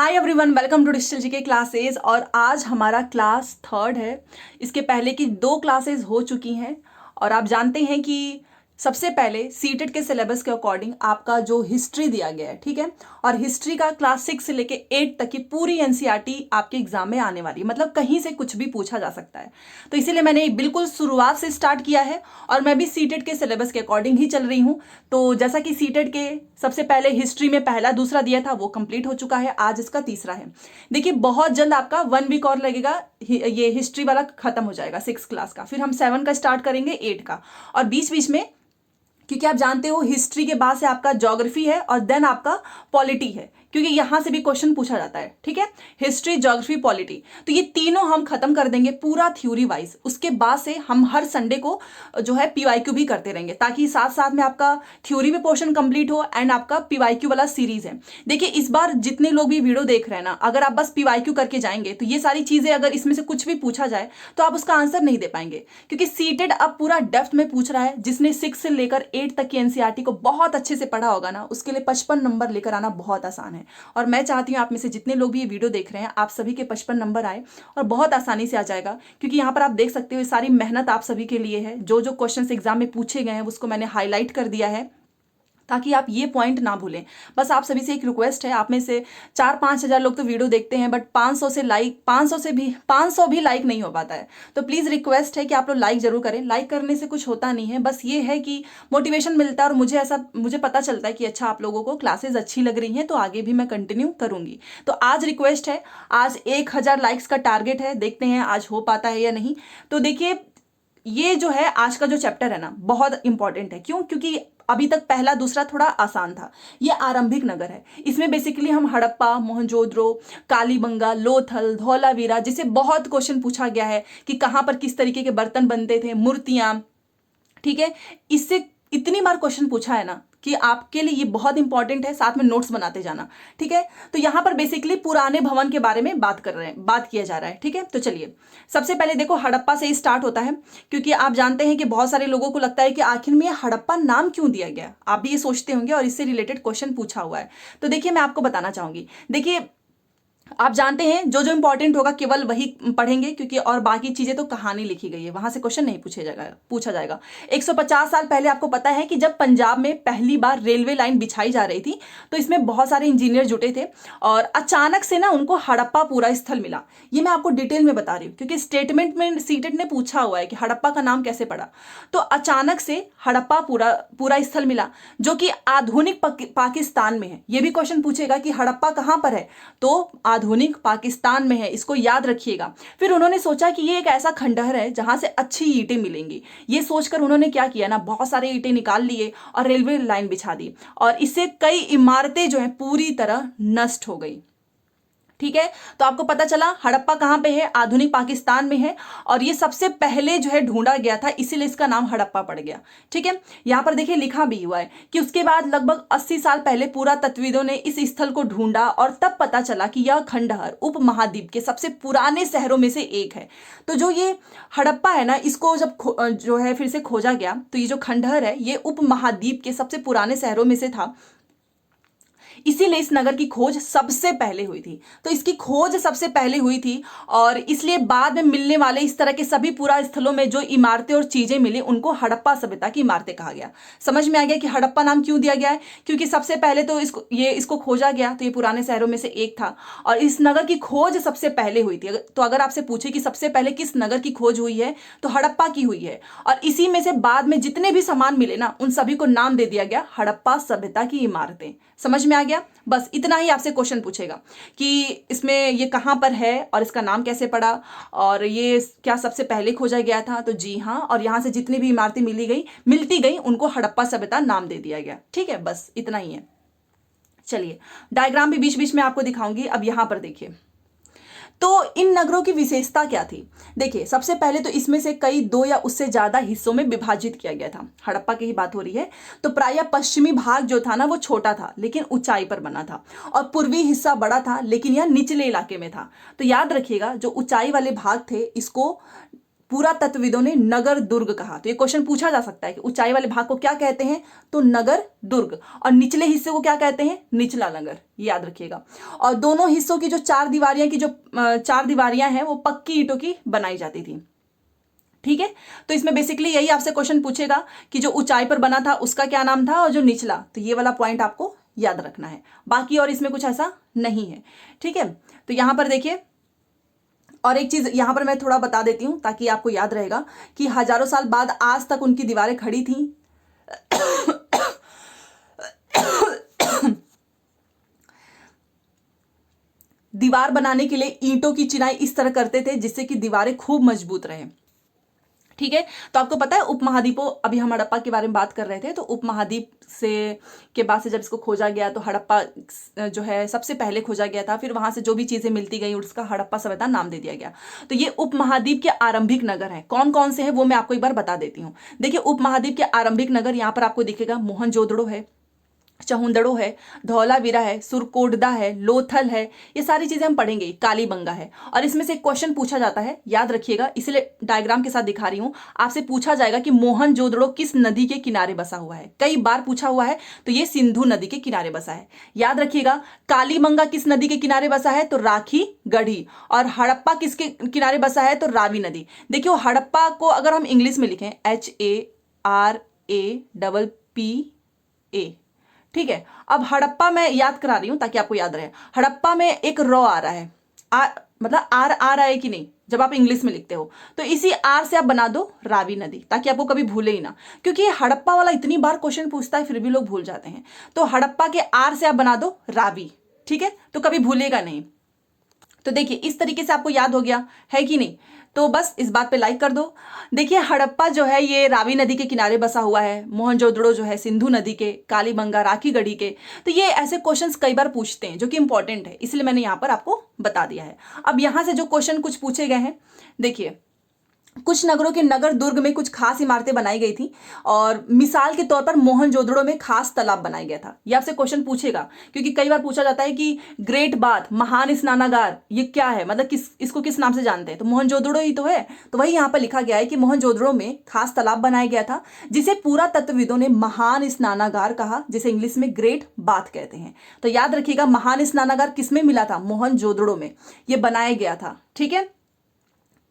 Hi everyone, welcome to digital GK classes. और आज हमारा क्लास थर्ड है। इसके पहले की दो क्लासेस हो चुकी हैं और आप जानते हैं कि सबसे पहले सीटेट के सिलेबस के अकॉर्डिंग आपका जो हिस्ट्री दिया गया है, ठीक है, और हिस्ट्री का क्लास 6 से लेके 8 तक की पूरी एनसीईआरटी आपके एग्जाम में आने वाली है। मतलब कहीं से कुछ भी पूछा जा सकता है, तो इसीलिए मैंने बिल्कुल शुरुआत से स्टार्ट किया है और मैं भी सीटेट के सिलेबस के अकॉर्डिंग ही चल रही हूँ। तो जैसा कि सीटेट के सबसे पहले हिस्ट्री में पहला दूसरा दिया था वो कंप्लीट हो चुका है, आज इसका तीसरा है। देखिए बहुत जल्द आपका 1 वीक और लगेगा, ये हिस्ट्री वाला खत्म हो जाएगा 6 क्लास का, फिर हम 7 का स्टार्ट करेंगे, 8 का। और बीच बीच में, क्योंकि आप जानते हो हिस्ट्री के बाद से आपका ज्योग्राफी है और देन आपका पॉलिटी है, क्योंकि यहां से भी क्वेश्चन पूछा जाता है, ठीक है, हिस्ट्री, ज्योग्राफी, पॉलिटी। तो ये तीनों हम खत्म कर देंगे पूरा थ्योरी वाइज। उसके बाद से हम हर संडे को जो है पीवाईक्यू भी करते रहेंगे, ताकि साथ साथ में आपका थ्योरी में पोर्शन कंप्लीट हो एंड आपका पीवाईक्यू वाला सीरीज है। देखिए इस बार जितने लोग भी वीडियो देख रहे हैं ना, अगर आप बस पीवाईक्यू करके जाएंगे तो ये सारी चीजें अगर इसमें से कुछ भी पूछा जाए तो आप उसका आंसर नहीं दे पाएंगे, क्योंकि सीटेड अब पूरा डेप्थ में पूछ रहा है। जिसने 6 से लेकर 8 तक की एनसीईआरटी को बहुत अच्छे से पढ़ा होगा ना, उसके लिए 55 नंबर लेकर आना बहुत आसान है। और मैं चाहती हूँ आप में से जितने लोग भी ये वीडियो देख रहे हैं, आप सभी के 55 नंबर आए और बहुत आसानी से आ जाएगा, क्योंकि यहाँ पर आप देख सकते हो सारी मेहनत आप सभी के लिए है। जो जो क्वेश्चंस एग्जाम में पूछे गए हैं उसको मैंने हाईलाइट कर दिया है, ताकि आप ये पॉइंट ना भूलें। बस आप सभी से एक रिक्वेस्ट है, आप में से 4-5 हज़ार लोग तो वीडियो देखते हैं, बट 500 भी लाइक नहीं हो पाता है। तो प्लीज़ रिक्वेस्ट है कि आप लोग लाइक जरूर करें। लाइक करने से कुछ होता नहीं है, बस ये है कि मोटिवेशन मिलता है और मुझे पता चलता है कि अच्छा आप लोगों को क्लासेस अच्छी लग रही हैं, तो आगे भी मैं कंटिन्यू करूंगी। तो आज रिक्वेस्ट है, आज 1000 लाइक्स का टारगेट है, देखते हैं आज हो पाता है या नहीं। तो देखिए ये जो है आज का जो चैप्टर है ना, बहुत इंपॉर्टेंट है। क्यों? क्योंकि अभी तक पहला दूसरा थोड़ा आसान था। ये आरंभिक नगर है, इसमें बेसिकली हम हड़प्पा, मोहनजोदड़ो, कालीबंगा, लोथल, धौलावीरा, जिसे बहुत क्वेश्चन पूछा गया है कि कहां पर किस तरीके के बर्तन बनते थे, मूर्तियां, ठीक है, इससे इतनी बार क्वेश्चन पूछा है ना कि आपके लिए ये बहुत इंपॉर्टेंट है। साथ में नोट्स बनाते जाना, ठीक है। तो यहां पर बेसिकली पुराने भवन के बारे में बात किया जा रहा है, ठीक है। तो चलिए सबसे पहले देखो हड़प्पा से ही स्टार्ट होता है, क्योंकि आप जानते हैं कि बहुत सारे लोगों को लगता है कि आखिर में ये हड़प्पा नाम क्यों दिया गया, आप भी ये सोचते होंगे और इससे रिलेटेड क्वेश्चन पूछा हुआ है। तो देखिए मैं आपको बताना चाहूंगी। देखिए आप जानते हैं जो जो इंपॉर्टेंट होगा केवल वही पढ़ेंगे, क्योंकि और बाकी चीजें तो कहानी लिखी गई है, वहां से क्वेश्चन नहीं पूछा जाएगा। 150 साल पहले आपको पता है कि जब पंजाब में पहली बार रेलवे लाइन बिछाई जा रही थी, तो इसमें बहुत सारे इंजीनियर जुटे थे और अचानक से ना उनको हड़प्पा पूरा स्थल मिला। ये मैं आपको डिटेल में बता रही हूँ, क्योंकि स्टेटमेंट में सीटेट ने पूछा हुआ है कि हड़प्पा का नाम कैसे पड़ा। तो अचानक से हड़प्पा पूरा स्थल मिला, जो कि आधुनिक पाकिस्तान में है। ये भी क्वेश्चन पूछेगा कि हड़प्पा कहां पर है, तो आधुनिक पाकिस्तान में है, इसको याद रखिएगा। फिर उन्होंने सोचा कि ये एक ऐसा खंडहर है जहां से अच्छी ईंटें मिलेंगी। ये सोचकर उन्होंने क्या किया ना, बहुत सारे ईंटें निकाल लिए और रेलवे लाइन बिछा दी, और इससे कई इमारतें जो है पूरी तरह नष्ट हो गई, ठीक है। तो आपको पता चला हड़प्पा कहां पे है, आधुनिक पाकिस्तान में है, और ये सबसे पहले जो है ढूंढा गया था, इसीलिए इसका नाम हड़प्पा पड़ गया, ठीक है। यहां पर देखिए लिखा भी हुआ है कि उसके बाद लगभग 80 साल पहले पुरातत्वविदों ने इस स्थल को ढूंढा और तब पता चला कि यह खंडहर उपमहाद्वीप के सबसे पुराने शहरों में से एक है। तो जो ये हड़प्पा है ना, इसको जब जो है फिर से खोजा गया, तो ये जो खंडहर है ये उपमहाद्वीप के सबसे पुराने शहरों में से था, इसीलिए इस नगर की खोज सबसे पहले हुई थी। तो इसकी खोज सबसे पहले हुई थी, और इसलिए बाद में मिलने वाले इस तरह के सभी पुरा स्थलों में जो इमारतें और चीजें मिली उनको हड़प्पा सभ्यता की इमारतें कहा गया। समझ में आ गया कि हड़प्पा नाम क्यों दिया गया है, क्योंकि सबसे पहले तो इसको खोजा गया, तो ये पुराने शहरों में से एक था और इस नगर की खोज सबसे पहले हुई थी। तो अगर आपसे पूछे कि सबसे पहले किस नगर की खोज हुई है, तो हड़प्पा की हुई है, और इसी में से बाद में जितने भी सामान मिले ना, उन सभी को नाम दे दिया गया हड़प्पा सभ्यता की इमारतें। समझ में आ गया? बस इतना ही आपसे क्वेश्चन पूछेगा कि इसमें ये कहां पर है और इसका नाम कैसे पड़ा, और ये क्या सबसे पहले खोजा गया था। तो जी हाँ, और यहां से जितनी भी इमारतें मिलती गई उनको हड़प्पा सभ्यता नाम दे दिया गया, ठीक है। बस इतना ही है। चलिए डायग्राम भी बीच बीच में आपको दिखाऊंगी। अब यहां पर देखिए, तो इन नगरों की विशेषता क्या थी। देखिए सबसे पहले तो इसमें से कई 2 या उससे ज्यादा हिस्सों में विभाजित किया गया था। हड़प्पा की ही बात हो रही है। तो प्रायः पश्चिमी भाग जो था ना वो छोटा था लेकिन ऊंचाई पर बना था, और पूर्वी हिस्सा बड़ा था लेकिन यह निचले इलाके में था। तो याद रखिएगा जो ऊंचाई वाले भाग थे इसको पुरातत्वविदों ने नगर दुर्ग कहा। तो ये क्वेश्चन पूछा जा सकता है कि ऊंचाई वाले भाग को क्या कहते हैं, तो नगर दुर्ग, और निचले हिस्से को क्या कहते हैं, निचला नगर, याद रखिएगा। और दोनों हिस्सों की जो चार दीवारियां हैं वो पक्की ईंटों की बनाई जाती थी। ठीक है, तो इसमें बेसिकली यही आपसे क्वेश्चन पूछेगा कि जो ऊंचाई पर बना था उसका क्या नाम था, और जो निचला, तो ये वाला पॉइंट आपको याद रखना है। बाकी और इसमें कुछ ऐसा नहीं है। ठीक है, तो यहां पर देखिए, और एक चीज यहां पर मैं थोड़ा बता देती हूं ताकि आपको याद रहेगा कि हजारों साल बाद आज तक उनकी दीवारें खड़ी थी। दीवार बनाने के लिए ईंटों की चिनाई इस तरह करते थे जिससे कि दीवारें खूब मजबूत रहे। ठीक है, तो आपको पता है उपमहाद्वीपों, अभी हम हड़प्पा के बारे में बात कर रहे थे, तो उपमहाद्वीप से के बाद से जब इसको खोजा गया तो हड़प्पा जो है सबसे पहले खोजा गया था। फिर वहां से जो भी चीजें मिलती गई उसका हड़प्पा सभ्यता नाम दे दिया गया। तो ये उपमहाद्वीप के आरंभिक नगर हैं। कौन कौन से हैं वो मैं आपको एक बार बता देती हूँ। देखिए, उपमहाद्वीप के आरंभिक नगर यहाँ पर आपको दिखेगा मोहनजोदड़ो है, चहुंदड़ो है, धौलावीरा है, सुरकोटदा है, लोथल है, ये सारी चीजें हम पढ़ेंगे, कालीबंगा है। और इसमें से एक क्वेश्चन पूछा जाता है, याद रखिएगा, इसलिए डायग्राम के साथ दिखा रही हूं। आपसे पूछा जाएगा कि मोहनजोदड़ो किस नदी के किनारे बसा हुआ है, कई बार पूछा हुआ है, तो ये सिंधु नदी के किनारे बसा है। याद रखिएगा, कालीबंगा किस नदी के किनारे बसा है, तो राखी गढ़ी। और हड़प्पा किसके किनारे बसा है, तो रावी नदी। देखियो, हड़प्पा को अगर हम इंग्लिश में लिखें HARAPPA, ठीक है। अब हड़प्पा मैं याद करा रही हूं ताकि आपको याद रहे। हड़प्पा में एक रॉ आ रहा है, मतलब आर आ रहा है कि नहीं जब आप इंग्लिश में लिखते हो, तो इसी आर से आप बना दो रावी नदी, ताकि आपको कभी भूले ही ना, क्योंकि ये हड़प्पा वाला इतनी बार क्वेश्चन पूछता है फिर भी लोग भूल जाते हैं। तो हड़प्पा के आर से आप बना दो रावी, ठीक है, तो कभी भूलेगा नहीं। तो देखिए, इस तरीके से आपको याद हो गया है कि नहीं, तो बस इस बात पे लाइक कर दो। देखिए, हड़प्पा जो है ये रावी नदी के किनारे बसा हुआ है, मोहनजोदड़ो जो है सिंधु नदी के, कालीबंगा राखी गढ़ी के। तो ये ऐसे क्वेश्चंस कई बार पूछते हैं जो कि इंपॉर्टेंट है, इसलिए मैंने यहां पर आपको बता दिया है। अब यहां से जो क्वेश्चन कुछ पूछे गए हैं, देखिए, कुछ नगरों के नगर दुर्ग में कुछ खास इमारतें बनाई गई थी, और मिसाल के तौर पर मोहनजोदड़ो में खास तालाब बनाया गया था। ये आपसे क्वेश्चन पूछेगा, क्योंकि कई बार पूछा जाता है कि ग्रेट बाथ, महान स्नानागार, ये क्या है, मतलब इसको किस नाम से जानते हैं, तो मोहनजोदड़ो ही तो है। तो वही यहाँ पर लिखा गया है कि मोहनजोदड़ो में खास तालाब बनाया गया था जिसे पुरातत्वविदों ने महान स्नानागार कहा, जिसे इंग्लिश में ग्रेट बाथ कहते हैं। तो याद रखिएगा, महान स्नानागार किसमें मिला था, मोहनजोदड़ो में ये बनाया गया था। ठीक है,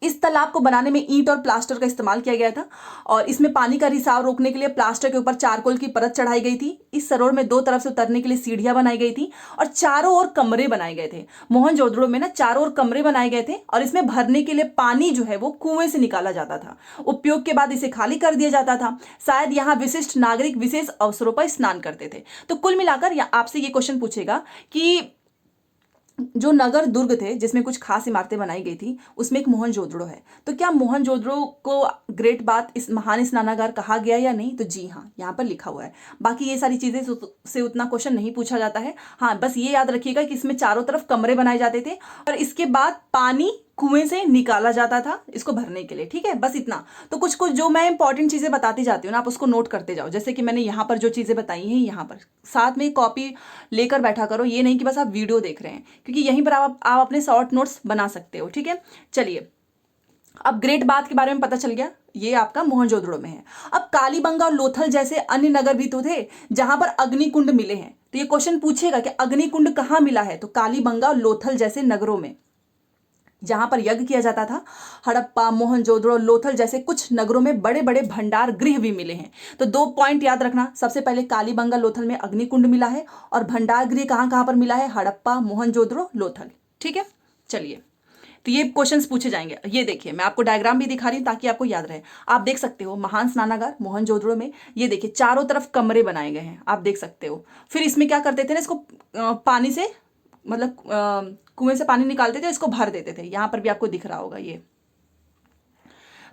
इस तालाब को बनाने में ईंट और प्लास्टर का इस्तेमाल किया गया था, और इसमें पानी का रिसाव रोकने के लिए प्लास्टर के ऊपर चारकोल की परत चढ़ाई गई थी। इस सरोवर में दो तरफ से उतरने के लिए सीढ़ियां बनाई गई थी, और चारों ओर कमरे बनाए गए थे। मोहनजोदड़ो में ना चारों ओर कमरे बनाए गए थे, और इसमें भरने के लिए पानी जो है वो कुएं से निकाला जाता था। उपयोग के बाद इसे खाली कर दिया जाता था। शायद यहाँ विशिष्ट नागरिक विशेष अवसरों पर स्नान करते थे। तो कुल मिलाकर आपसे ये क्वेश्चन पूछेगा कि जो नगर दुर्ग थे जिसमें कुछ खास इमारतें बनाई गई थी, उसमें एक मोहनजोदड़ो है। तो क्या मोहनजोदड़ो को ग्रेट बाथ, इस महान स्नानागार कहा गया या नहीं, तो जी हाँ, यहाँ पर लिखा हुआ है। बाकी ये सारी चीजें से उतना क्वेश्चन नहीं पूछा जाता है। हाँ, बस ये याद रखिएगा कि इसमें चारों तरफ कमरे बनाए जाते थे, और इसके बाद पानी कुएं से निकाला जाता था इसको भरने के लिए। ठीक है, बस इतना। तो कुछ कुछ जो मैं इंपॉर्टेंट चीजें बताती जाती हूँ ना, आप उसको नोट करते जाओ। जैसे कि मैंने यहाँ पर जो चीजें बताई हैं, यहाँ पर साथ में कॉपी लेकर बैठा करो, ये नहीं कि बस आप वीडियो देख रहे हैं, क्योंकि यहीं पर आप अपने शॉर्ट नोट्स बना सकते हो। ठीक है, चलिए, अब ग्रेट बाथ के बारे में पता चल गया, ये आपका मोहनजोदड़ो में है। अब कालीबंगा और लोथल जैसे अन्य नगर भी तो थे जहां पर अग्निकुंड मिले हैं। तो ये क्वेश्चन पूछेगा कि अग्निकुंड कहां मिला है, तो कालीबंगा और लोथल जैसे नगरों में जहां पर यज्ञ किया जाता था। हड़प्पा, मोहनजोदड़ो, लोथल जैसे कुछ नगरों में बड़े बड़े भंडार गृह भी मिले हैं। तो दो पॉइंट याद रखना, सबसे पहले कालीबंगा लोथल में अग्निकुंड मिला है, और भंडार गृह कहां कहां पर मिला है, हड़प्पा, मोहनजोदड़ो, लोथल। ठीक है, चलिए, तो ये क्वेश्चंस पूछे जाएंगे। ये देखिए, मैं आपको डायग्राम भी दिखा रही हूं ताकि आपको याद रहे। आप देख सकते हो महान स्नानागार मोहनजोदड़ो में, ये देखिए चारों तरफ कमरे बनाए गए हैं, आप देख सकते हो। फिर इसमें क्या करते थे ना, इसको पानी से, मतलब कुएं से पानी निकालते थे, इसको भर देते थे। यहां पर भी आपको दिख रहा होगा ये।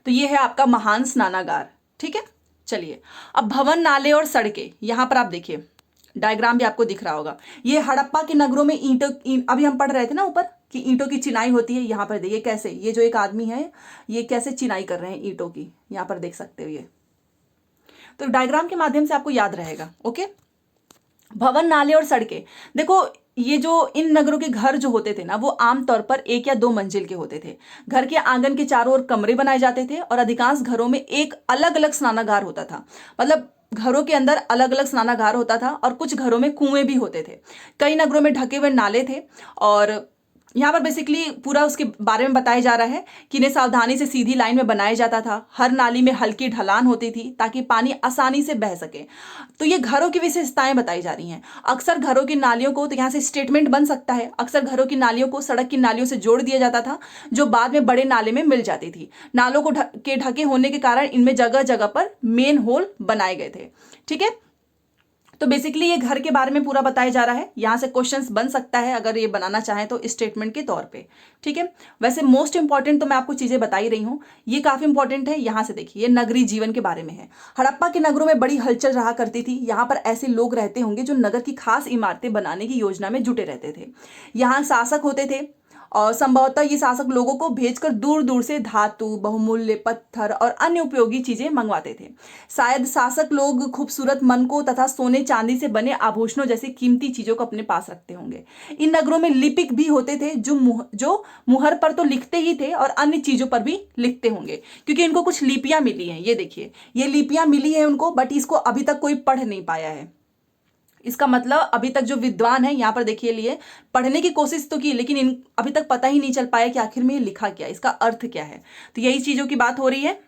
तो ये है आपका महान स्नानागार। ठीक है, चलिए, अब भवन, नाले और सड़कें, यहां पर आप देखिए डायग्राम भी आपको दिख रहा होगा। ये हड़प्पा के नगरों में अभी हम पढ़ रहे थे ना ऊपर कि ईंटों की चिनाई होती है। यहां पर देखिए कैसे, ये जो एक आदमी है ये कैसे चिनाई कर रहे हैं ईंटों की, यहां पर देख सकते हो ये। तो डायग्राम के माध्यम से आपको याद रहेगा। ओके, भवन, नाले और सड़कें, देखो ये जो इन नगरों के घर जो होते थे ना, वो आमतौर पर 1 या 2 मंजिल के होते थे। घर के आंगन के चारों ओर कमरे बनाए जाते थे और अधिकांश घरों में एक अलग अलग स्नानागार होता था। मतलब घरों के अंदर अलग अलग स्नानागार होता था और कुछ घरों में कुएं भी होते थे। कई नगरों में ढके हुए नाले थे और यहाँ पर बेसिकली पूरा उसके बारे में बताया जा रहा है कि इन्हें सावधानी से सीधी लाइन में बनाया जाता था। हर नाली में हल्की ढलान होती थी ताकि पानी आसानी से बह सके। तो ये घरों की विशेषताएं बताई जा रही हैं। अक्सर घरों की नालियों को, तो यहाँ से स्टेटमेंट बन सकता है, अक्सर घरों की नालियों को सड़क की नालियों से जोड़ दिया जाता था जो बाद में बड़े नाले में मिल जाती थी। नालों को ढके होने के कारण इनमें जगह जगह पर मेन होल बनाए गए थे। ठीक है, तो बेसिकली ये घर के बारे में पूरा बताया जा रहा है। यहाँ से क्वेश्चंस बन सकता है अगर ये बनाना चाहें तो स्टेटमेंट के तौर पे। ठीक है, वैसे मोस्ट इंपॉर्टेंट तो मैं आपको चीजें बता ही रही हूँ, ये काफी इंपॉर्टेंट है। यहाँ से देखिए, ये नगरीय जीवन के बारे में है। हड़प्पा के नगरों में बड़ी हलचल रहा करती थी। यहाँ पर ऐसे लोग रहते होंगे जो नगर की खास इमारतें बनाने की योजना में जुटे रहते थे। यहाँ शासक होते थे और संभवतः ये शासक लोगों को भेजकर दूर दूर से धातु, बहुमूल्य पत्थर और अन्य उपयोगी चीजें मंगवाते थे। शायद शासक लोग खूबसूरत मनकों तथा सोने चांदी से बने आभूषणों जैसी कीमती चीजों को अपने पास रखते होंगे। इन नगरों में लिपिक भी होते थे जो मुहर पर तो लिखते ही थे और अन्य चीजों पर भी लिखते होंगे, क्योंकि इनको कुछ लिपियां मिली हैं। ये देखिए, ये लिपियां मिली है उनको, बट इसको अभी तक कोई पढ़ नहीं पाया है। इसका मतलब अभी तक जो विद्वान है, यहाँ पर देखिए, लिए पढ़ने की कोशिश तो की, लेकिन इन अभी तक पता ही नहीं चल पाया कि आखिर में ये लिखा क्या, इसका अर्थ क्या है। तो यही चीजों की बात हो रही है।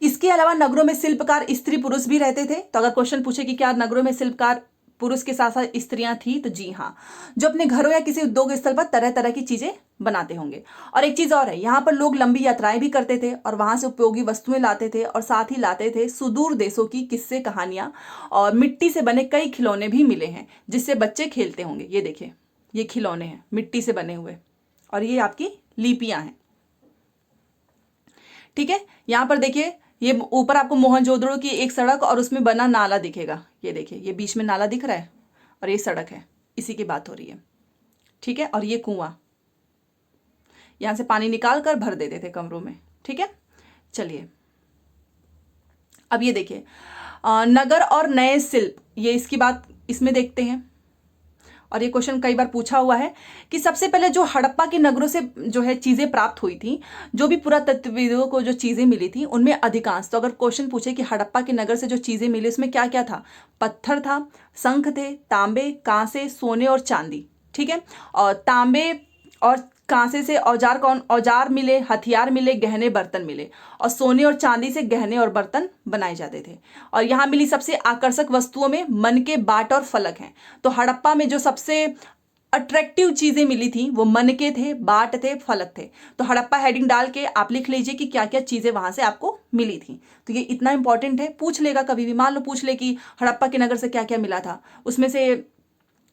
इसके अलावा नगरों में शिल्पकार स्त्री पुरुष भी रहते थे। तो अगर क्वेश्चन पूछे कि क्या नगरों में शिल्पकार पुरुष के साथ साथ स्त्रियां थी, तो जी हाँ, जो अपने घरों या किसी उद्योग स्थल पर तरह तरह की चीजें बनाते होंगे। और एक चीज और है, यहाँ पर लोग लंबी यात्राएं भी करते थे और वहां से उपयोगी वस्तुएं लाते थे और साथ ही लाते थे सुदूर देशों की किस्से कहानियां, और मिट्टी से बने कई खिलौने भी मिले हैं जिससे बच्चे खेलते होंगे। ये देखिए, ये खिलौने हैं मिट्टी से बने हुए, और ये आपकी लिपियां हैं। ठीक है, यहाँ पर देखिए, ये ऊपर आपको मोहनजोदड़ो की एक सड़क और उसमें बना नाला दिखेगा। ये देखिए, ये बीच में नाला दिख रहा है और ये सड़क है, इसी की बात हो रही है। ठीक है, और ये कुआं, यहां से पानी निकाल कर भर देते थे कमरों में। ठीक है, चलिए अब ये देखिए, नगर और नए शिल्प, ये इसकी बात इसमें देखते हैं। और ये क्वेश्चन कई बार पूछा हुआ है कि सबसे पहले जो हड़प्पा के नगरों से जो है चीजें प्राप्त हुई थी, जो भी पुरातत्वविदों को जो चीजें मिली थी उनमें अधिकांश, तो अगर क्वेश्चन पूछे कि हड़प्पा के नगर से जो चीजें मिली उसमें क्या क्या था, पत्थर था, शंख थे, तांबे, कांसे, सोने और चांदी। ठीक है, और तांबे और कांसे से औजार मिले, हथियार मिले, गहने बर्तन मिले, और सोने और चांदी से गहने और बर्तन बनाए जाते थे। और यहाँ मिली सबसे आकर्षक वस्तुओं में मनके, बाट और फलक हैं। तो हड़प्पा में जो सबसे अट्रैक्टिव चीजें मिली थी वो मनके थे, बाट थे, फलक थे। तो हड़प्पा हेडिंग डाल के आप लिख लीजिए कि क्या क्या चीजें वहां से आपको मिली थी। तो ये इतना इंपॉर्टेंट है, पूछ लेगा कभी भी। मान लो पूछ ले कि हड़प्पा के नगर से क्या क्या मिला था, उसमें से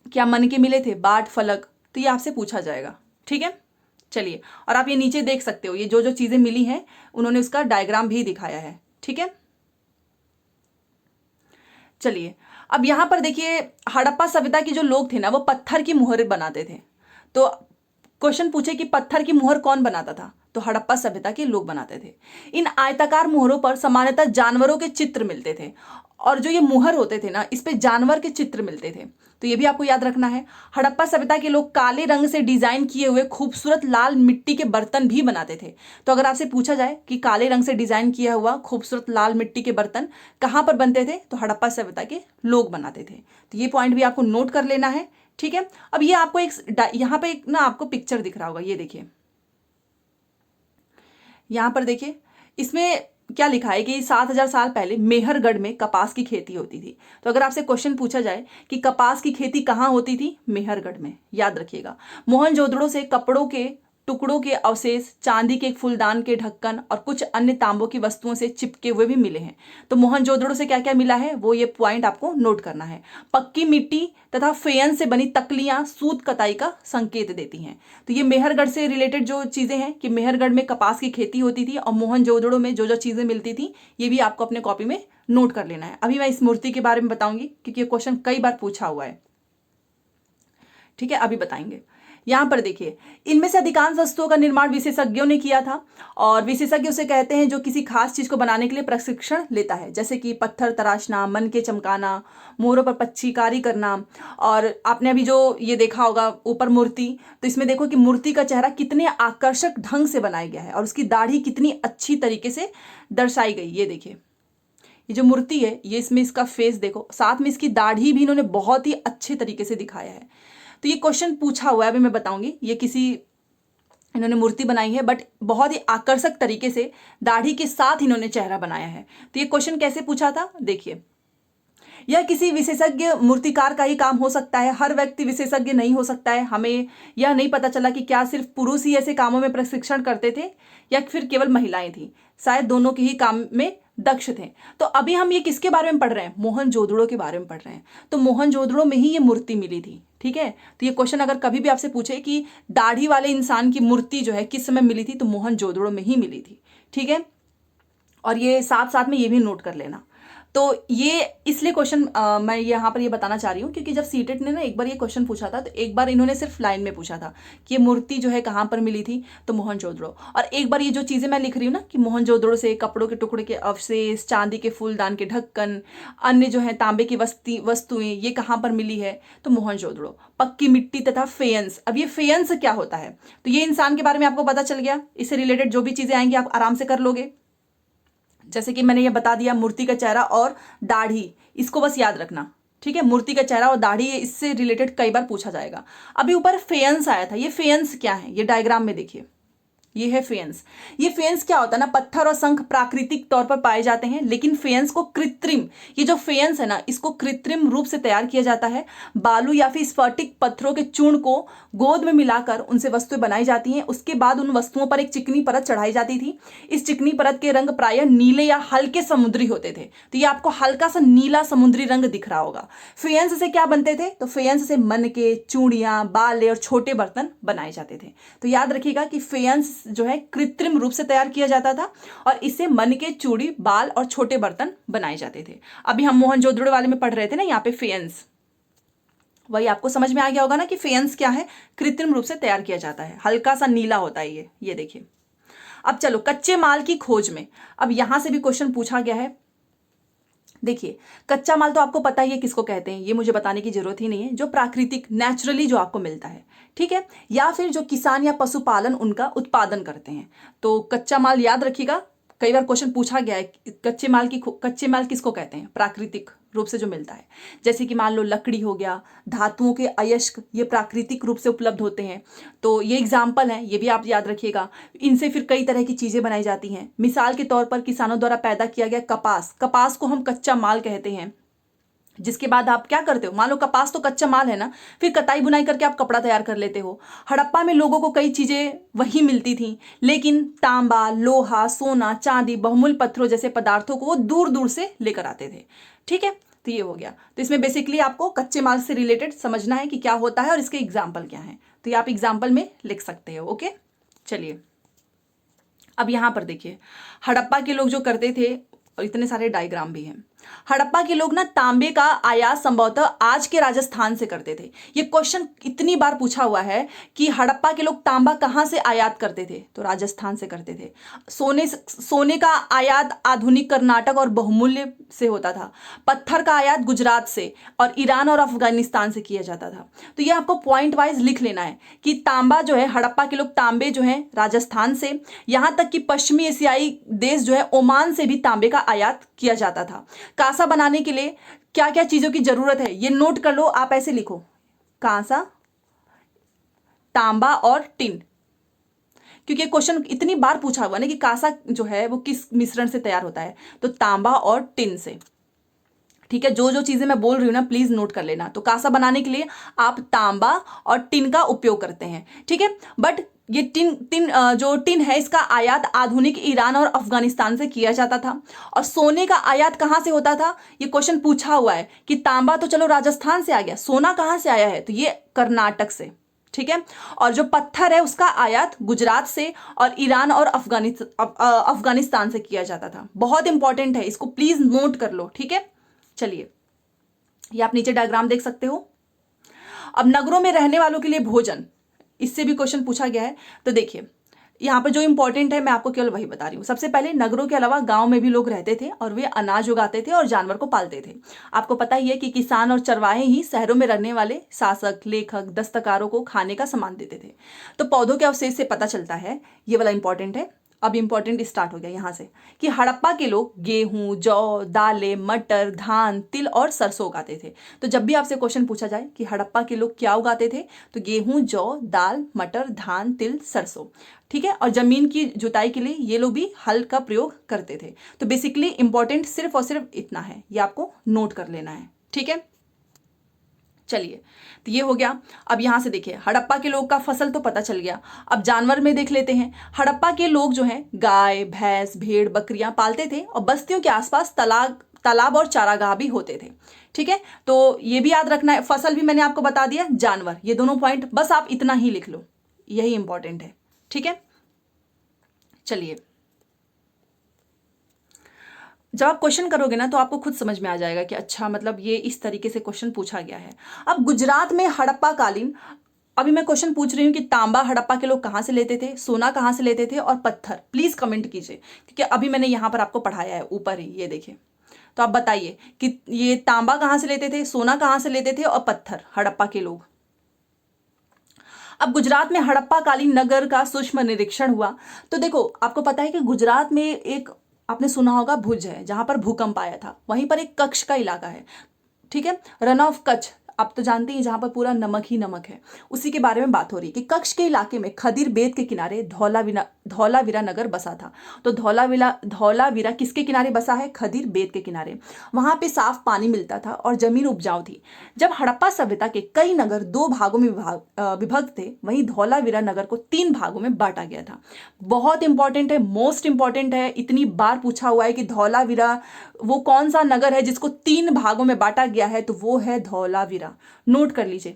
क्या मनके मिले थे, बाट, फलक, तो ये आपसे पूछा जाएगा। ठीक है, चलिए, और आप ये नीचे देख सकते हो, ये जो जो चीजें मिली हैं उन्होंने उसका डायग्राम भी दिखाया है। ठीक है, चलिए अब यहां पर देखिए, हड़प्पा सभ्यता के जो लोग थे ना, वो पत्थर की मुहर बनाते थे। तो क्वेश्चन पूछे कि पत्थर की मुहर कौन बनाता था, तो हड़प्पा सभ्यता के लोग बनाते थे। इन आयताकार मुहरों पर सामान्यतः जानवरों के चित्र मिलते थे, और जो ये मुहर होते थे ना, इस पे जानवर के चित्र मिलते थे। तो ये भी आपको याद रखना है। हड़प्पा सभ्यता के लोग काले रंग से डिजाइन किए हुए खूबसूरत लाल मिट्टी के बर्तन भी बनाते थे। तो अगर आपसे पूछा जाए कि काले रंग से डिजाइन किया हुआ खूबसूरत लाल मिट्टी के बर्तन कहाँ पर बनते थे, तो हड़प्पा सभ्यता के लोग बनाते थे। तो ये पॉइंट भी आपको नोट कर लेना है। ठीक है, अब ये आपको यहाँ पे एक ना आपको पिक्चर दिख रहा होगा, ये देखिए, यहां पर देखिए, इसमें क्या लिखा है कि 7,000 साल पहले मेहरगढ़ में कपास की खेती होती थी। तो अगर आपसे क्वेश्चन पूछा जाए कि कपास की खेती कहाँ होती थी, मेहरगढ़ में, याद रखिएगा। मोहनजोदड़ो से कपड़ों के टुकड़ों के अवशेष, चांदी के एक फूलदान के ढक्कन और कुछ अन्य तांबों की वस्तुओं से चिपके हुए भी मिले हैं। तो मोहनजोदड़ो से क्या क्या मिला है वो ये पॉइंट आपको नोट करना है। पक्की मिट्टी तथा फेयन से बनी तकलियां सूत कताई का संकेत देती हैं। तो ये मेहरगढ़ से रिलेटेड जो चीजें हैं कि मेहरगढ़ में कपास की खेती होती थी और मोहनजोदड़ो में जो जो चीजें मिलती थी, ये भी आपको अपने कॉपी में नोट कर लेना है। अभी मैं इस मूर्ति के बारे में बताऊंगी क्योंकि ये क्वेश्चन कई बार पूछा हुआ है। ठीक है, अभी बताएंगे। यहाँ पर देखिए, इनमें से अधिकांश वस्तुओं का निर्माण विशेषज्ञों ने किया था, और विशेषज्ञ उसे कहते हैं जो किसी खास चीज को बनाने के लिए प्रशिक्षण लेता है, जैसे कि पत्थर तराशना, मन के चमकाना, मोहरों पर पच्चीकारी करना। और आपने अभी जो ये देखा होगा ऊपर मूर्ति, तो इसमें देखो कि मूर्ति का चेहरा कितने आकर्षक ढंग से बनाया गया है और उसकी दाढ़ी कितनी अच्छी तरीके से दर्शाई गई। ये देखिए, ये जो मूर्ति है, ये इसमें इसका फेस देखो, साथ में इसकी दाढ़ी भी इन्होंने बहुत ही अच्छे तरीके से दिखाया है। तो ये क्वेश्चन पूछा हुआ है, अभी मैं बताऊंगी। ये किसी इन्होंने मूर्ति बनाई है, बट बहुत ही आकर्षक तरीके से दाढ़ी के साथ इन्होंने चेहरा बनाया है। तो ये क्वेश्चन कैसे पूछा था, देखिए, यह किसी विशेषज्ञ मूर्तिकार का ही काम हो सकता है, हर व्यक्ति विशेषज्ञ नहीं हो सकता है। हमें यह नहीं पता चला कि क्या सिर्फ पुरुष ही ऐसे कामों में प्रशिक्षण करते थे या फिर केवल महिलाएं थी, शायद दोनों के ही काम में दक्ष थे। तो अभी हम ये किसके बारे में पढ़ रहे हैं, मोहनजोदड़ो के बारे में पढ़ रहे हैं। तो मोहनजोदड़ो में ही ये मूर्ति मिली थी, ठीक है। तो ये क्वेश्चन अगर कभी भी आपसे पूछे कि दाढ़ी वाले इंसान की मूर्ति जो है किस समय मिली थी, तो मोहनजोदड़ो में ही मिली थी, ठीक है। और ये साथ साथ में ये भी नोट कर लेना। तो ये इसलिए क्वेश्चन मैं यहाँ पर ये बताना चाह रही हूँ क्योंकि जब सीटेट ने ना एक बार ये क्वेश्चन पूछा था, तो एक बार इन्होंने सिर्फ लाइन में पूछा था कि ये मूर्ति जो है कहाँ पर मिली थी, तो मोहनजोदड़ो। और एक बार ये जो चीज़ें मैं लिख रही हूँ ना कि मोहनजोदड़ो से कपड़ों के टुकड़े के अवशेष, चांदी के फूलदान के ढक्कन, अन्य जो है तांबे की वस्तुएं, ये कहाँ पर मिली है, तो मोहनजोदड़ो। पक्की मिट्टी तथा फेयंस, अब ये फेयंस क्या होता है, तो ये इंसान के बारे में आपको पता चल गया। इससे रिलेटेड जो भी चीज़ें आएंगी आप आराम से कर लोगे। जैसे कि मैंने ये बता दिया, मूर्ति का चेहरा और दाढ़ी, इसको बस याद रखना, ठीक है। मूर्ति का चेहरा और दाढ़ी, इससे रिलेटेड कई बार पूछा जाएगा। अभी ऊपर फेयंस आया था, ये फेयंस क्या है, ये डायग्राम में देखिए, ये है फेयंस। ये फेयंस क्या होता है ना, पत्थर और शंख प्राकृतिक तौर पर पाए जाते हैं, लेकिन फेयंस को कृत्रिम, ये जो फेयंस है ना, इसको कृत्रिम रूप से तैयार किया जाता है। बालू या फिर स्फटिक पत्थरों के चूर्ण को गोंद में मिलाकर उनसे वस्तुएं बनाई जाती हैं। उसके बाद उन वस्तुओं पर एक चिकनी परत चढ़ाई जाती थी। इस चिकनी परत के रंग प्रायः नीले या हल्के समुद्री होते थे। तो ये आपको हल्का सा नीला समुद्री रंग दिख रहा होगा। फेयंस से क्या बनते थे, तो फेयंस से मन के, चूड़ियां, बाले और छोटे बर्तन बनाए जाते थे। तो याद रखिएगा कि फेयंस जो है कृत्रिम रूप से तैयार किया जाता था और इससे मन के, चूड़ी, बाल और छोटे बर्तन बनाए जाते थे। अभी हम मोहनजोदड़ो वाले में पढ़ रहे थे ना, यहाँ पे फेयंस, वही आपको समझ में आ गया होगा ना कि फेयंस क्या है, कृत्रिम रूप से तैयार किया जाता है, हल्का सा नीला होता है ये देखिए। अब चलो कच्चे माल की खोज में, अब यहां से भी क्वेश्चन पूछा गया है। देखिए, कच्चा माल तो आपको पता ही है किसको कहते हैं, ये मुझे बताने की जरूरत ही नहीं है, जो प्राकृतिक नेचुरली जो आपको मिलता है, ठीक है, या फिर जो किसान या पशुपालन उनका उत्पादन करते हैं। तो कच्चा माल याद रखिएगा, कई बार क्वेश्चन पूछा गया है, कच्चे माल किसको कहते हैं, प्राकृतिक रूप से जो मिलता है। जैसे कि मान लो लकड़ी हो गया, धातुओं के अयस्क, ये प्राकृतिक रूप से उपलब्ध होते हैं। तो ये एग्जाम्पल है, ये भी आप याद रखिएगा। इनसे फिर कई तरह की चीजें बनाई जाती हैं। मिसाल के तौर पर किसानों द्वारा पैदा किया गया कपास को हम कच्चा माल कहते हैं। जिसके बाद आप क्या करते हो, मान लो कपास तो कच्चा माल है ना, फिर कटाई बुनाई करके आप कपड़ा तैयार कर लेते हो। हड़प्पा में लोगों को कई चीजें वही मिलती थी, लेकिन तांबा, लोहा, सोना, चांदी, बहुमूल्य पत्थरों जैसे पदार्थों को वो दूर दूर से लेकर आते थे, ठीक है। तो ये हो गया। तो इसमें बेसिकली आपको कच्चे माल से रिलेटेड समझना है कि क्या होता है और इसके एग्जाम्पल क्या है। तो ये आप एग्जाम्पल में लिख सकते हो, ओके। चलिए अब यहां पर देखिए, हड़प्पा के लोग जो करते थे, और इतने सारे डायग्राम भी हैं। हड़प्पा के लोग ना तांबे का आयात संभवतः आज के राजस्थान से करते थे। ये क्वेश्चन इतनी बार पूछा हुआ है कि हड़प्पा के लोग तांबा कहाँ से आयात करते थे, तो राजस्थान से करते थे। सोने का आयात आधुनिक कर्नाटक और बहुमूल्य से होता था। पत्थर का आयात गुजरात से और ईरान और अफगानिस्तान से किया जाता था। तो ये आपको पॉइंट वाइज लिख लेना है कि तांबा जो है, हड़प्पा के लोग तांबे जो है राजस्थान से, यहां तक कि पश्चिमी एशियाई देश जो है ओमान से भी तांबे का आयात किया जाता था। कांसा बनाने के लिए क्या क्या चीजों की जरूरत है, ये नोट कर लो। आप ऐसे लिखो, कांसा, तांबा और टिन, क्योंकि क्वेश्चन इतनी बार पूछा हुआ ना कि कांसा जो है वो किस मिश्रण से तैयार होता है, तो तांबा और टिन से, ठीक है। जो जो चीजें मैं बोल रही हूं ना प्लीज नोट कर लेना। तो कांसा बनाने के लिए आप तांबा और टिन का उपयोग करते हैं, ठीक है। बट ये जो टिन है, इसका आयात आधुनिक ईरान और अफगानिस्तान से किया जाता था। और सोने का आयात कहां से होता था, ये क्वेश्चन पूछा हुआ है कि तांबा तो चलो राजस्थान से आ गया, सोना कहां से आया है, तो ये कर्नाटक से, ठीक है। और जो पत्थर है उसका आयात गुजरात से और ईरान और अफगानिस्तान से किया जाता था। बहुत इंपॉर्टेंट है, इसको प्लीज नोट कर लो, ठीक है। चलिए, ये आप नीचे डायग्राम देख सकते हो। अब नगरों में रहने वालों के लिए भोजन, इससे भी क्वेश्चन पूछा गया है। तो देखिए यहाँ पर जो इंपॉर्टेंट है मैं आपको केवल वही बता रही हूँ। सबसे पहले नगरों के अलावा गांव में भी लोग रहते थे और वे अनाज उगाते थे और जानवर को पालते थे। आपको पता ही है कि किसान और चरवाहे ही शहरों में रहने वाले शासक, लेखक, दस्तकारों को खाने का सामान देते थे। तो पौधों के अवशेष से पता चलता है, ये वाला इंपॉर्टेंट है। अब इंपॉर्टेंट स्टार्ट हो गया यहाँ से कि हड़प्पा के लोग गेहूं, जौ, दालें, मटर, धान, तिल और सरसों उगाते थे। तो जब भी आपसे क्वेश्चन पूछा जाए कि हड़प्पा के लोग क्या उगाते थे, तो गेहूं, जौ, दाल, मटर, धान, तिल, सरसों। ठीक है, और जमीन की जुताई के लिए ये लोग भी हल का प्रयोग करते थे। तो बेसिकली इंपॉर्टेंट सिर्फ और सिर्फ इतना है, ये आपको नोट कर लेना है। ठीक है, चलिए, तो ये हो गया। अब यहां से देखिए हड़प्पा के लोग का फसल तो पता चल गया। अब जानवर में देख लेते हैं। हड़प्पा के लोग जो हैं गाय, भैंस, भेड़, बकरियां पालते थे और बस्तियों के आसपास तालाब और चारागाह भी होते थे। ठीक है, तो ये भी याद रखना है। फसल भी मैंने आपको बता दिया, जानवर, ये दोनों पॉइंट बस आप इतना ही लिख लो, यही इंपॉर्टेंट है। ठीक है, चलिए, जब आप क्वेश्चन करोगे ना तो आपको खुद समझ में आ जाएगा कि अच्छा मतलब ये इस तरीके से क्वेश्चन पूछा गया है। अब गुजरात में हड़प्पा कालीन, अभी मैं क्वेश्चन पूछ रही हूँ कि तांबा हड़प्पा के लोग कहाँ से लेते थे, सोना कहाँ से लेते थे और पत्थर, प्लीज कमेंट कीजिए क्योंकि अभी मैंने यहाँ पर आपको पढ़ाया है ऊपर ही, ये देखिए। तो आप बताइए कि ये तांबा कहाँ से लेते थे, सोना कहाँ से लेते थे और पत्थर हड़प्पा के लोग। अब गुजरात में हड़प्पा कालीन नगर का सूक्ष्म निरीक्षण हुआ। तो देखो आपको पता है कि गुजरात में एक, आपने सुना होगा, भुज है जहां पर भूकंप आया था, वहीं पर एक कच्छ का इलाका है। ठीक है, रन ऑफ कच्छ, आप तो जानते हैं जहां पर पूरा नमक ही नमक है, उसी के बारे में बात हो रही है कि कच्छ के इलाके में खदीर बेद के किनारे धौलावीरा नगर बसा था। तो धौलावीरा किसके किनारे बसा है, खदीर बेद के किनारे। वहां पे साफ पानी मिलता था और जमीन उपजाऊ थी। जब हड़प्पा सभ्यता के कई नगर दो भागों में विभक्त थे, वहीं धौलावीरा नगर को 3 भागों में बांटा गया था। बहुत इंपॉर्टेंट है, मोस्ट इंपॉर्टेंट है, इतनी बार पूछा हुआ है कि धौलावीरा वो कौन सा नगर है जिसको 3 भागों में बांटा गया है, तो वो है धौलावीरा। नोट कर लीजिए।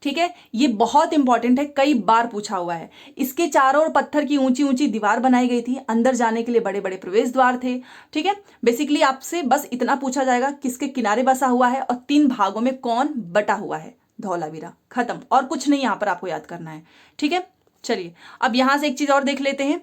ठीक है, ये बहुत इंपॉर्टेंट है, कई बार पूछा हुआ है। इसके चारों ओर पत्थर की ऊंची ऊंची दीवार बनाई गई थी, अंदर जाने के लिए बड़े बड़े प्रवेश द्वार थे। ठीक है, बेसिकली आपसे बस इतना पूछा जाएगा किसके किनारे बसा हुआ है और 3 भागों में कौन बटा हुआ है, धौलावीरा, खत्म, और कुछ नहीं यहां पर आपको याद करना है। ठीक है, चलिए अब यहां से एक चीज और देख लेते हैं।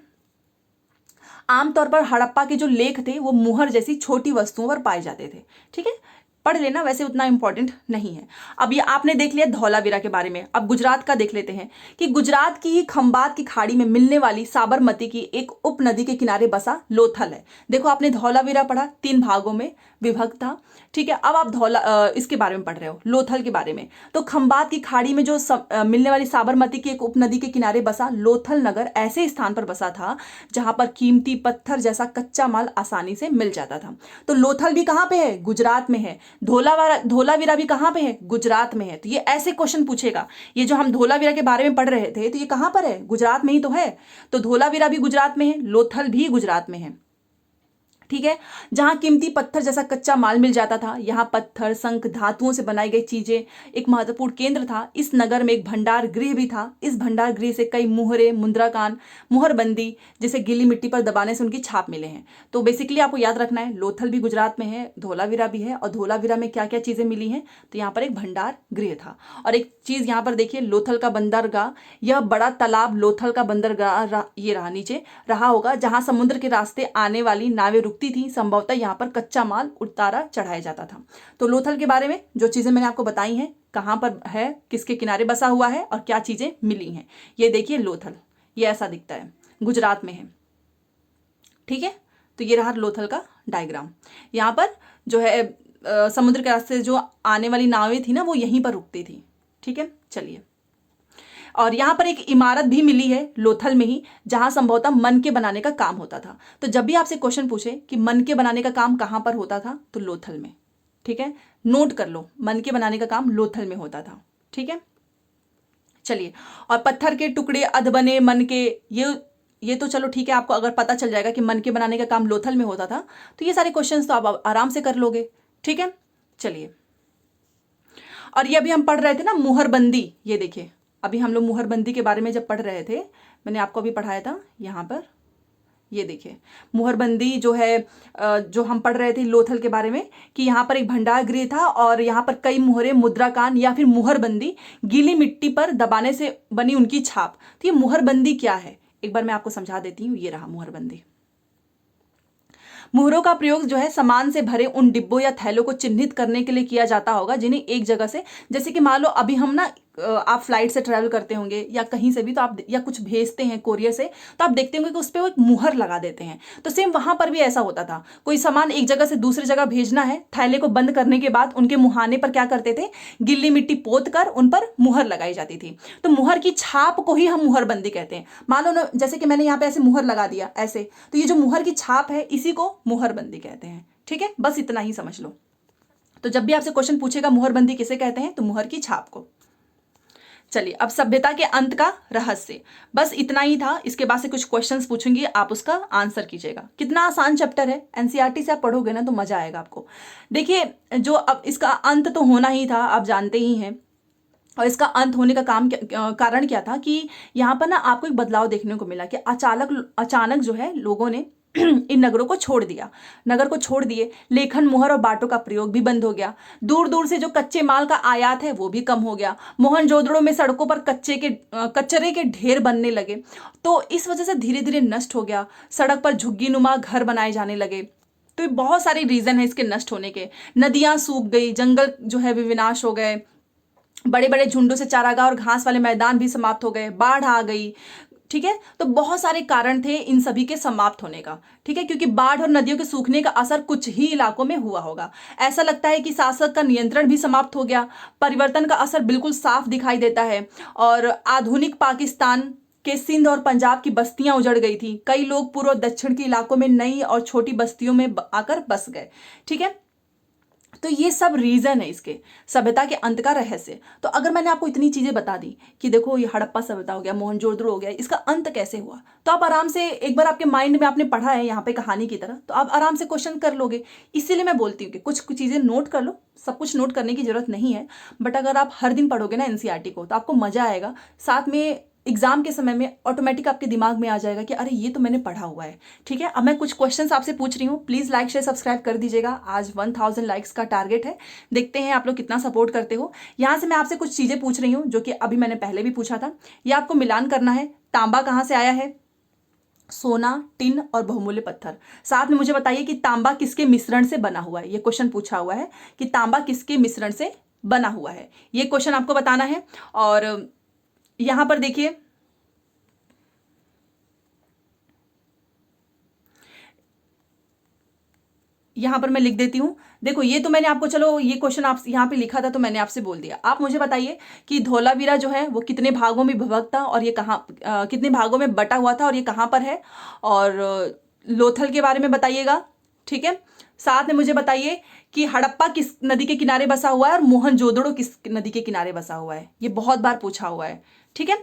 आमतौर पर हड़प्पा के जो लेख थे वो मुहर जैसी छोटी वस्तुओं पर पाए जाते थे। ठीक है, पढ़ लेना, वैसे उतना इंपॉर्टेंट नहीं है। अब ये आपने देख लिया धौलावीरा के बारे में। अब गुजरात का देख लेते हैं कि गुजरात की ही खंबात की खाड़ी में मिलने वाली साबरमती की एक उप नदी के किनारे बसा लोथल है। देखो आपने धौलावीरा पढ़ा, 3 भागों में विभक्त था। ठीक है, अब आप इसके बारे में पढ़ रहे हो, लोथल के बारे में। तो खंबात की खाड़ी में जो मिलने वाली साबरमती की एक उपनदी के किनारे बसा लोथल नगर ऐसे स्थान पर बसा था जहां पर कीमती पत्थर जैसा कच्चा माल आसानी से मिल जाता था। तो लोथल भी कहां पे है, गुजरात में है। धौलावीरा भी कहां पे है, गुजरात में है। तो ये ऐसे क्वेश्चन पूछेगा। ये जो हम धौलावीरा के बारे में पढ़ रहे थे, तो ये कहां पर है, गुजरात में ही तो है। तो धौलावीरा भी गुजरात में है, लोथल भी गुजरात में है। ठीक है, जहां कीमती पत्थर जैसा कच्चा माल मिल जाता था, यहां पत्थर, शंख, धातुओं से बनाई गई चीजें एक महत्वपूर्ण केंद्र था। इस नगर में एक भंडार गृह भी था। इस भंडार गृह से कई मुहरे, मुद्राकान, मुहरबंदी जैसे गीली मिट्टी पर दबाने से उनकी छाप मिले हैं। तो बेसिकली आपको याद रखना है, लोथल भी गुजरात में है, धौलावीरा भी है। और धौलावीरा में क्या क्या चीजें मिली हैं, तो यहाँ पर एक भंडार गृह था। और एक चीज यहाँ पर देखिए, लोथल का बंदरगाह, यह बड़ा तालाब लोथल का बंदरगाह ये रहा, नीचे रहा होगा, जहां समुद्र के रास्ते आने वाली नावें थी। संभवतः यहां पर कच्चा माल उतारा चढ़ाया जाता था। तो लोथल के बारे में जो चीजें मैंने आपको बताई हैं, कहां पर है, किसके किनारे बसा हुआ है और क्या चीजें मिली हैं, ये देखिए लोथल, ये ऐसा दिखता है, गुजरात में है। ठीक है, तो ये रहा लोथल का डायग्राम। यहां पर जो है समुद्र के रास्ते जो आने वाली नावें थी ना, वो यहीं पर रुकती थी। ठीक है, चलिए, और यहां पर एक इमारत भी मिली है लोथल में ही, जहां संभवतः मन के बनाने का काम होता था। तो जब भी आपसे क्वेश्चन पूछे कि मन के बनाने का काम कहां पर होता था, तो लोथल में। ठीक है, नोट कर लो, मन के बनाने का काम लोथल में होता था। ठीक है, चलिए, और पत्थर के टुकड़े, अधबने मन के, ये तो चलो ठीक है, आपको अगर पता चल जाएगा कि मन के बनाने का काम लोथल में होता था, तो ये सारे क्वेश्चंस तो आप आराम से कर लोगे। ठीक है, चलिए, और ये अभी हम पढ़ रहे थे ना मुहरबंदी, ये देखिए अभी हम लोग मुहरबंदी के बारे में जब पढ़ रहे थे, मैंने आपको अभी पढ़ाया था यहाँ पर, ये देखिए मुहरबंदी जो है, जो हम पढ़ रहे थे लोथल के बारे में कि यहाँ पर एक भंडार गृह था और यहाँ पर कई मुहरें, मुद्राकान या फिर मुहरबंदी, गीली मिट्टी पर दबाने से बनी उनकी छाप। तो ये मुहरबंदी क्या है, एक बार मैं आपको समझा देती हूँ। ये रहा मुहरबंदी। मुहरों का प्रयोग जो है सामान से भरे उन डिब्बों या थैलों को चिन्हित करने के लिए किया जाता होगा जिन्हें एक जगह से, जैसे कि मान लो अभी हम ना आप फ्लाइट से ट्रैवल करते होंगे या कहीं से भी, तो आप या कुछ भेजते हैं कोरियर से, तो आप देखते होंगे कि उस पर वो एक मुहर लगा देते हैं। तो सेम वहां पर भी ऐसा होता था, कोई सामान एक जगह से दूसरी जगह भेजना है, थैले को बंद करने के बाद उनके मुहाने पर क्या करते थे, गिल्ली मिट्टी पोत कर उन पर मुहर लगाई जाती थी। तो मुहर की छाप को ही हम मुहरबंदी कहते हैं। मान लो ना, जैसे कि मैंने यहाँ पे ऐसे मुहर लगा दिया ऐसे, तो ये जो मुहर की छाप है इसी को मुहरबंदी कहते हैं। ठीक है, बस इतना ही समझ लो। तो जब भी आपसे क्वेश्चन पूछेगा मुहरबंदी किसे कहते हैं, तो मुहर की छाप को। चलिए, अब सभ्यता के अंत का रहस्य, बस इतना ही था। इसके बाद से कुछ क्वेश्चंस पूछूंगी, आप उसका आंसर कीजिएगा। कितना आसान चैप्टर है, एनसीईआरटी से आप पढ़ोगे ना तो मजा आएगा आपको। देखिए, जो अब इसका अंत तो होना ही था, आप जानते ही हैं। और इसका अंत होने का कारण क्या था कि यहाँ पर ना आपको एक बदलाव देखने को मिला कि अचानक जो है लोगों ने इन नगरों को छोड़ दिया, नगर को छोड़ दिए। लेखन, मुहर और बाटों का प्रयोग भी बंद हो गया। दूर दूर से जो कच्चे माल का आयात है वो भी कम हो गया। मोहनजोदड़ो में सड़कों पर कचरे के ढेर बनने लगे, तो इस वजह से धीरे धीरे नष्ट हो गया। सड़क पर झुग्गी नुमा घर बनाए जाने लगे। तो बहुत सारे रीजन है इसके नष्ट होने के। नदियां सूख गई, जंगल जो है वे विनाश हो गए, बड़े बड़े झुंडों से चारागाह और घास वाले मैदान भी समाप्त हो गए, बाढ़ आ गई। ठीक है, तो बहुत सारे कारण थे इन सभी के समाप्त होने का। ठीक है, क्योंकि बाढ़ और नदियों के सूखने का असर कुछ ही इलाकों में हुआ होगा। ऐसा लगता है कि शासक का नियंत्रण भी समाप्त हो गया। परिवर्तन का असर बिल्कुल साफ दिखाई देता है। और आधुनिक पाकिस्तान के सिंध और पंजाब की बस्तियां उजड़ गई थी। कई लोग पूर्व और दक्षिण के इलाकों में नई और छोटी बस्तियों में आकर बस गए। ठीक है, तो ये सब रीजन है इसके, सभ्यता के अंत का रहस्य। तो अगर मैंने आपको इतनी चीजें बता दी कि देखो ये हड़प्पा सभ्यता हो गया, मोहनजोदड़ो हो गया, इसका अंत कैसे हुआ, तो आप आराम से एक बार आपके माइंड में आपने पढ़ा है यहाँ पे कहानी की तरह, तो आप आराम से क्वेश्चन कर लोगे। इसीलिए मैं बोलती हूँ कि कुछ कुछ चीजें नोट कर लो, सब कुछ नोट करने की जरूरत नहीं है, बट अगर आप हर दिन पढ़ोगे ना एनसीईआरटी को तो आपको मजा आएगा। साथ में एग्जाम के समय में ऑटोमेटिक आपके दिमाग में आ जाएगा कि अरे ये तो मैंने पढ़ा हुआ है। ठीक है, अब मैं कुछ क्वेश्चंस आपसे पूछ रही हूँ, प्लीज लाइक शेयर सब्सक्राइब कर दीजिएगा। आज 1000 लाइक्स का टारगेट है, देखते हैं आप लोग कितना सपोर्ट करते हो। यहाँ से मैं आपसे कुछ चीजें पूछ रही हूँ जो कि अभी मैंने पहले भी पूछा था। ये आपको मिलान करना है। तांबा कहाँ से आया है? सोना, टिन और बहुमूल्य पत्थर। साथ में मुझे बताइए कि तांबा किसके मिश्रण से बना हुआ है। ये क्वेश्चन पूछा हुआ है कि तांबा किसके मिश्रण से बना हुआ है, ये क्वेश्चन आपको बताना है। और यहां पर देखिए, यहां पर मैं लिख देती हूं। देखो, ये तो मैंने आपको, चलो ये क्वेश्चन आप यहाँ पे लिखा था तो मैंने आपसे बोल दिया। आप मुझे बताइए कि धौलावीरा जो है वो कितने भागों में विभक्त था और ये कहाँ, कितने भागों में बटा हुआ था और ये कहाँ पर है। और लोथल के बारे में बताइएगा। ठीक है, साथ में मुझे बताइए कि हड़प्पा किस नदी के किनारे बसा हुआ है और मोहनजोदड़ो किस नदी के किनारे बसा हुआ है। ये बहुत बार पूछा हुआ है। ठीक है,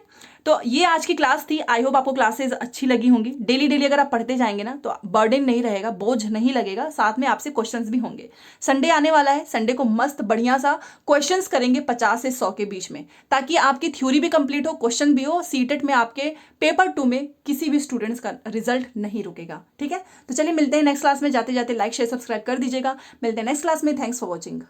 तो ये आज की क्लास थी। आई होप आपको क्लासेस अच्छी लगी होंगी। डेली डेली अगर आप पढ़ते जाएंगे ना तो बर्डन नहीं रहेगा, बोझ नहीं लगेगा, साथ में आपसे क्वेश्चंस भी होंगे। संडे आने वाला है, संडे को मस्त बढ़िया सा क्वेश्चंस करेंगे 50 से 100 के बीच में, ताकि आपकी थ्योरी भी कंप्लीट हो, क्वेश्चन भी हो। सीटेट में आपके पेपर 2 में किसी भी स्टूडेंट्स का रिजल्ट नहीं रुकेगा। ठीक है, तो चलिए मिलते हैं नेक्स्ट क्लास में। जाते जाते लाइक शेयर सब्सक्राइब कर दीजिएगा। मिलते हैं नेक्स्ट क्लास में। Thanks for watching.